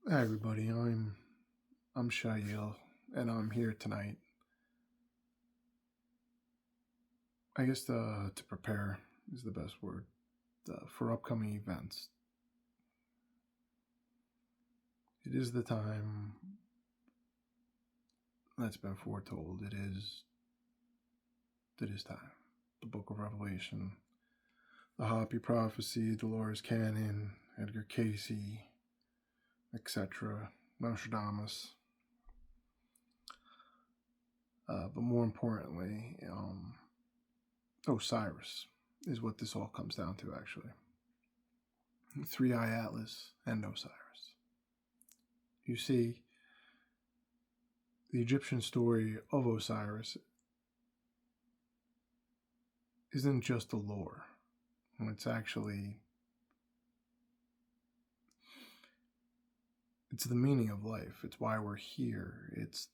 Hi everybody, I'm Shaiel, and I'm here tonight. I guess to prepare is the best word for upcoming events. It is the time that's been foretold. It is time. The Book of Revelation, the Hopi Prophecy, Dolores Cannon, Edgar Casey, etc. Nostradamus. But more importantly, Osiris is what this all comes down to, actually. Three Eye Atlas and Osiris. You see, the Egyptian story of Osiris isn't just a lore. It's the meaning of life. It's why we're here. It's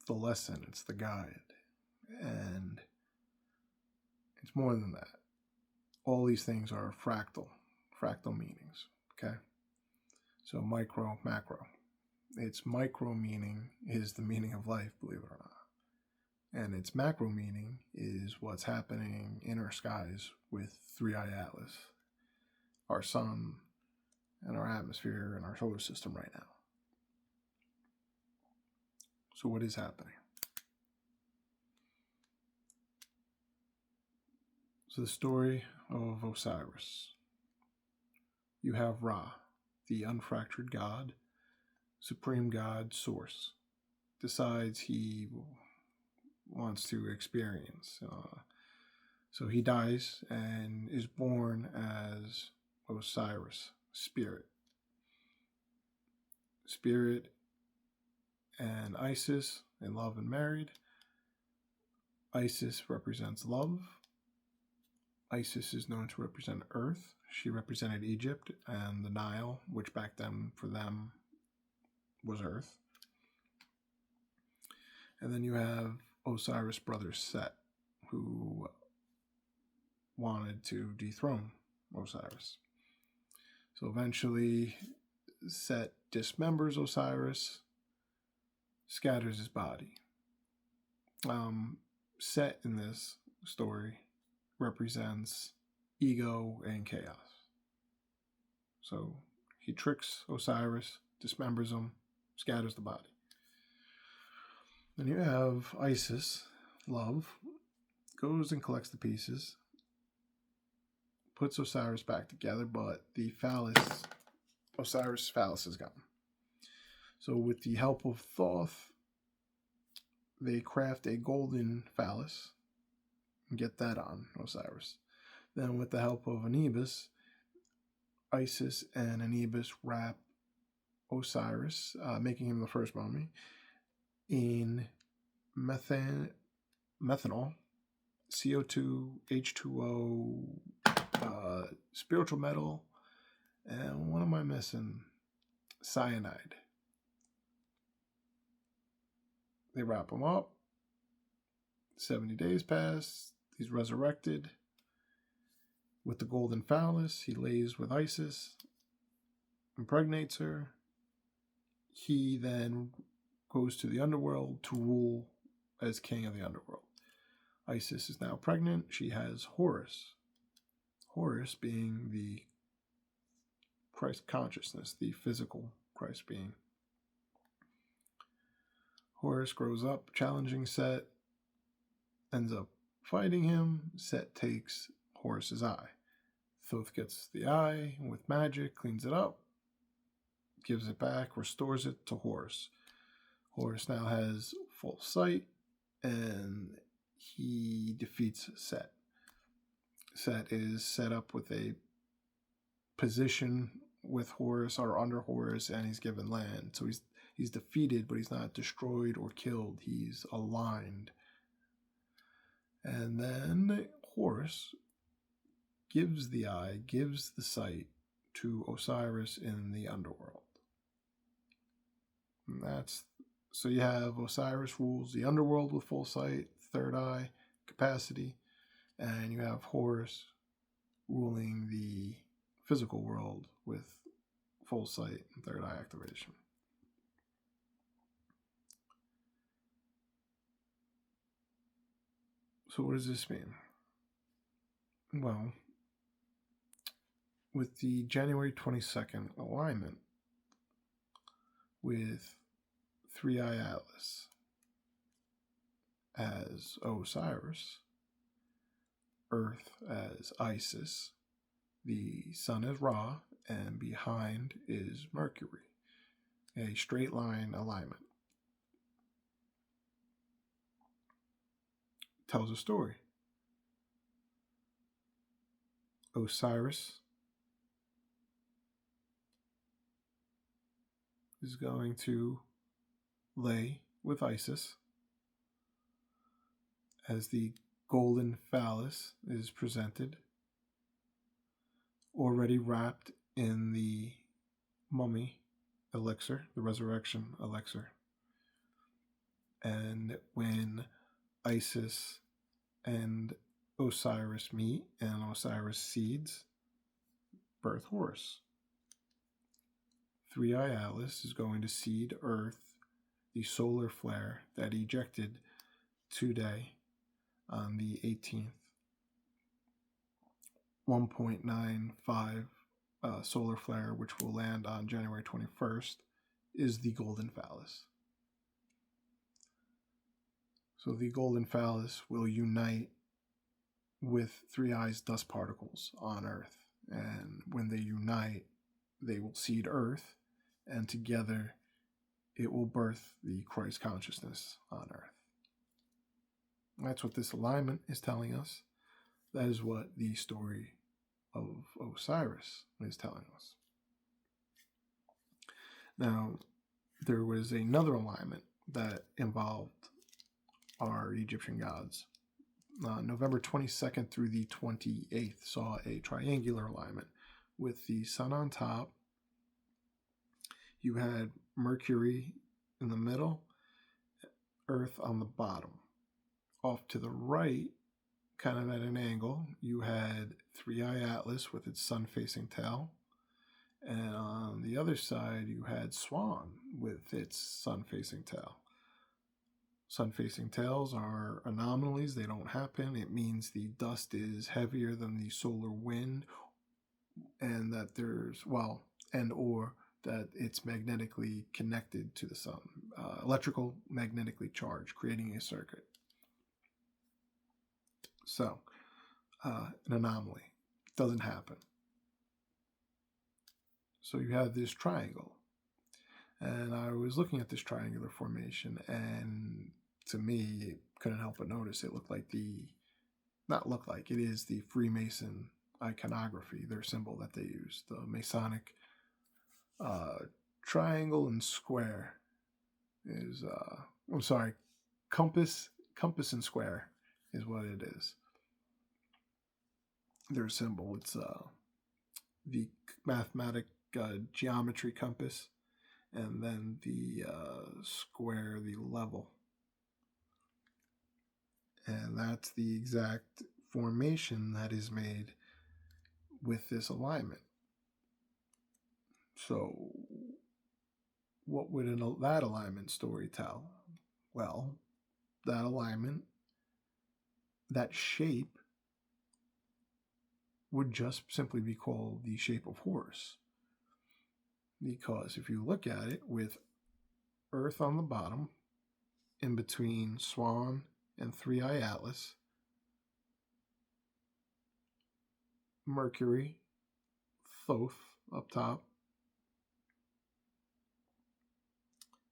the lesson. It's the guide. And it's more than that. All these things are fractal meanings. Okay? So micro, macro. Its micro meaning is the meaning of life, believe it or not. And its macro meaning is what's happening in our skies with Three Eye Atlas, our sun, and our atmosphere and our solar system right now. So, what is happening? So, the story of Osiris. You have Ra, the unfractured god, supreme god, source, decides he wants to experience. So he dies and is born as Osiris, spirit. Spirit and Isis in love and married. Isis represents love. Isis is known to represent Earth. She represented Egypt and the Nile, which back then for them was Earth. And then you have Osiris' brother Set, who wanted to dethrone Osiris. So eventually, Set dismembers Osiris, scatters his body. Set in this story represents ego and chaos. So he tricks Osiris, dismembers him, scatters the body. Then you have Isis, love, goes and collects the pieces, puts Osiris back together, but the phallus, Osiris' phallus is gone. So with the help of Thoth, they craft a golden phallus and get that on Osiris. Then with the help of Anubis, Isis and Anubis wrap Osiris, making him the first mummy, in methanol, CO2, H2O, spiritual metal, and what am I missing? Cyanide. They wrap him up. 70 days pass. He's resurrected. With the golden phallus, he lays with Isis, impregnates her. He then goes to the underworld to rule as king of the underworld. Isis is now pregnant. She has Horus. Horus being the Christ consciousness, the physical Christ being. Horus grows up challenging Set, ends up fighting him. Set takes Horus's eye. Thoth gets the eye with magic, cleans it up, gives it back, restores it to Horus. Horus now has full sight, and he defeats Set. Set is set up with a position with Horus or under Horus, and he's given land. So he's defeated, but he's not destroyed or killed. He's aligned. And then Horus gives the eye, gives the sight to Osiris in the underworld. And so you have Osiris rules the underworld with full sight, third eye capacity, and you have Horus ruling the physical world with full sight and third eye activation. So what does this mean? Well, with the January 22nd alignment with 3-Eye Atlas as Osiris, Earth as Isis, the Sun as Ra, and behind is Mercury, a straight line alignment. Tells a story. Osiris is going to lay with Isis as the golden phallus is presented, already wrapped in the mummy elixir, the resurrection elixir. And when Isis and Osiris meet and Osiris seeds, birth Horus. 3-Eye Atlas is going to seed Earth, the solar flare that ejected today on the 18th. 1.95 solar flare, which will land on January 21st, is the golden phallus. So the golden phallus will unite with 3-Eye's dust particles on Earth. And when they unite, they will seed Earth, and together it will birth the Christ consciousness on Earth. That's what this alignment is telling us. That is what the story of Osiris is telling us. Now, there was another alignment that involved our Egyptian gods. November 22nd through the 28th saw a triangular alignment with the sun on top. You had Mercury in the middle, Earth on the bottom. Off to the right, kind of at an angle, you had 3-Eye Atlas with its sun-facing tail. And on the other side, you had Swan with its sun-facing tail. Sun-facing tails are anomalies. They don't happen. It means the dust is heavier than the solar wind, and that there's, or that it's magnetically connected to the sun. Electrical magnetically charged, creating a circuit. So, an anomaly. Doesn't happen. So you have this triangle. And I was looking at this triangular formation, and to me, couldn't help but notice it looked like it is the Freemason iconography, their symbol that they use, the Masonic triangle and square is, compass and square is what it is. Their symbol, it's the mathematic geometry compass, and then the square, the level. And that's the exact formation that is made with this alignment. So what would that alignment story tell? Well, that alignment, that shape, would just simply be called the shape of Horus. Because if you look at it with Earth on the bottom, in between Swan and 3-Eye Atlas, Mercury, Thoth up top,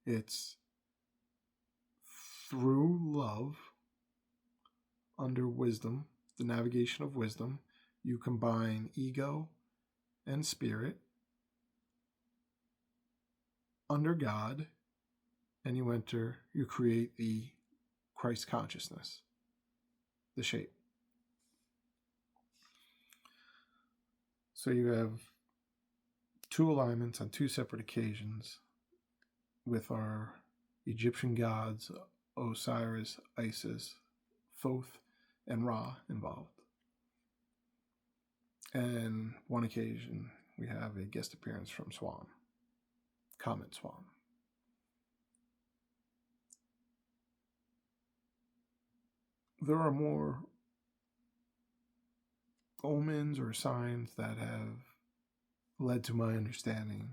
it's through love, under wisdom, the navigation of wisdom, you combine ego and spirit, under God, and you create the Christ consciousness, the shape. So you have two alignments on two separate occasions with our Egyptian gods, Osiris, Isis, Thoth, and Ra involved. And one occasion, we have a guest appearance from Swan. Comet Swan. There are more omens or signs that have led to my understanding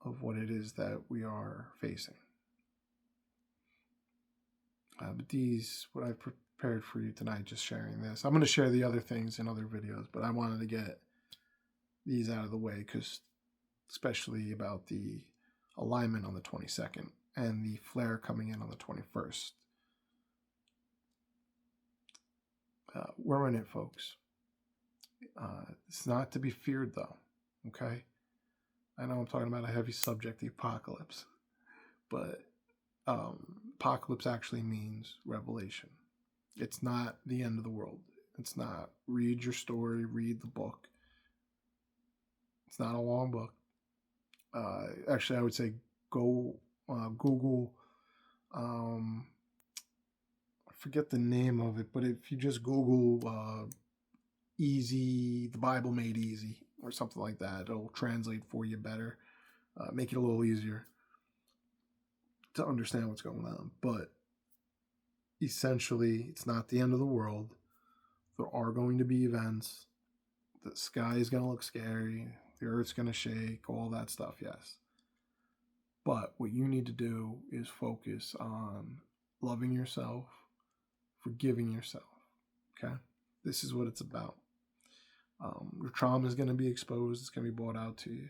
of what it is that we are facing. But these, what I've prepared for you tonight, just sharing this. I'm going to share the other things in other videos, but I wanted to get these out of the way, because especially about the alignment on the 22nd and the flare coming in on the 21st. We're in it, folks. It's not to be feared, though, okay? I know I'm talking about a heavy subject, the apocalypse, but apocalypse actually means revelation. It's not the end of the world. It's not read your story, read the book. It's not a long book. Actually, I would say go Google, I forget the name of it, but if you just Google easy, the Bible made easy, or something like that, it'll translate for you better, make it a little easier to understand what's going on. But essentially, it's not the end of the world. There are going to be events. The sky is going to look scary. The earth's going to shake, all that stuff, yes. But what you need to do is focus on loving yourself, forgiving yourself, okay? This is what it's about. Your trauma is going to be exposed. It's going to be brought out to you.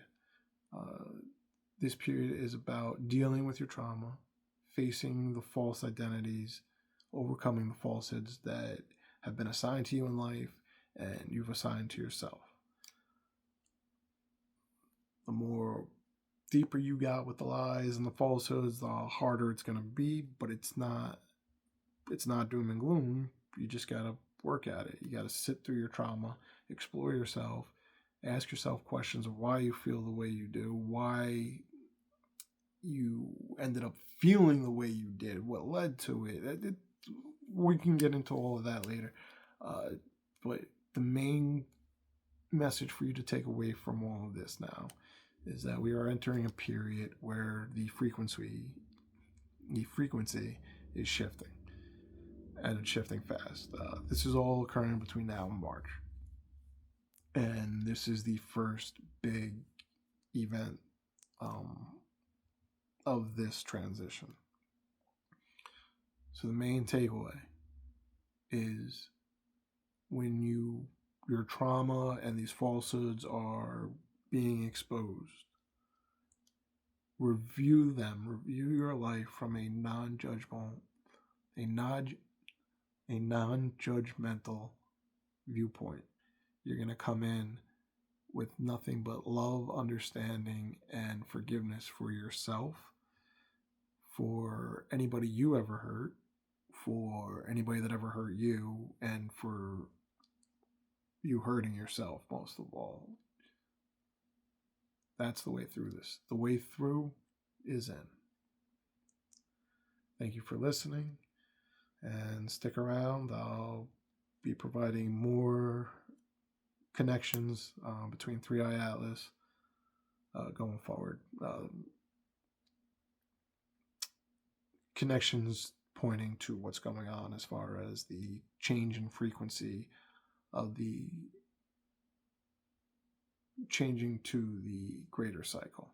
This period is about dealing with your trauma, facing the false identities, overcoming the falsehoods that have been assigned to you in life and you've assigned to yourself. The more deeper you got with the lies and the falsehoods, the harder it's going to be, but it's not doom and gloom. You just got to work at it. You got to sit through your trauma, explore yourself, ask yourself questions of why you feel the way you do, why you ended up feeling the way you did, what led to it. We can get into all of that later. But the main message for you to take away from all of this now is that we are entering a period where the frequency is shifting, and it's shifting fast. This is all occurring between now and March, and this is the first big event of this transition. So the main takeaway is when your trauma and these falsehoods are being exposed, review them, review your life from a non-judgmental viewpoint. You're going to come in with nothing but love, understanding, and forgiveness for yourself, for anybody you ever hurt, for anybody that ever hurt you, and for you hurting yourself most of all. That's the way through this. The way through is in. Thank you for listening, and stick around. I'll be providing more connections between 3i Atlas going forward. Connections pointing to what's going on as far as the change in frequency of the changing to the greater cycle.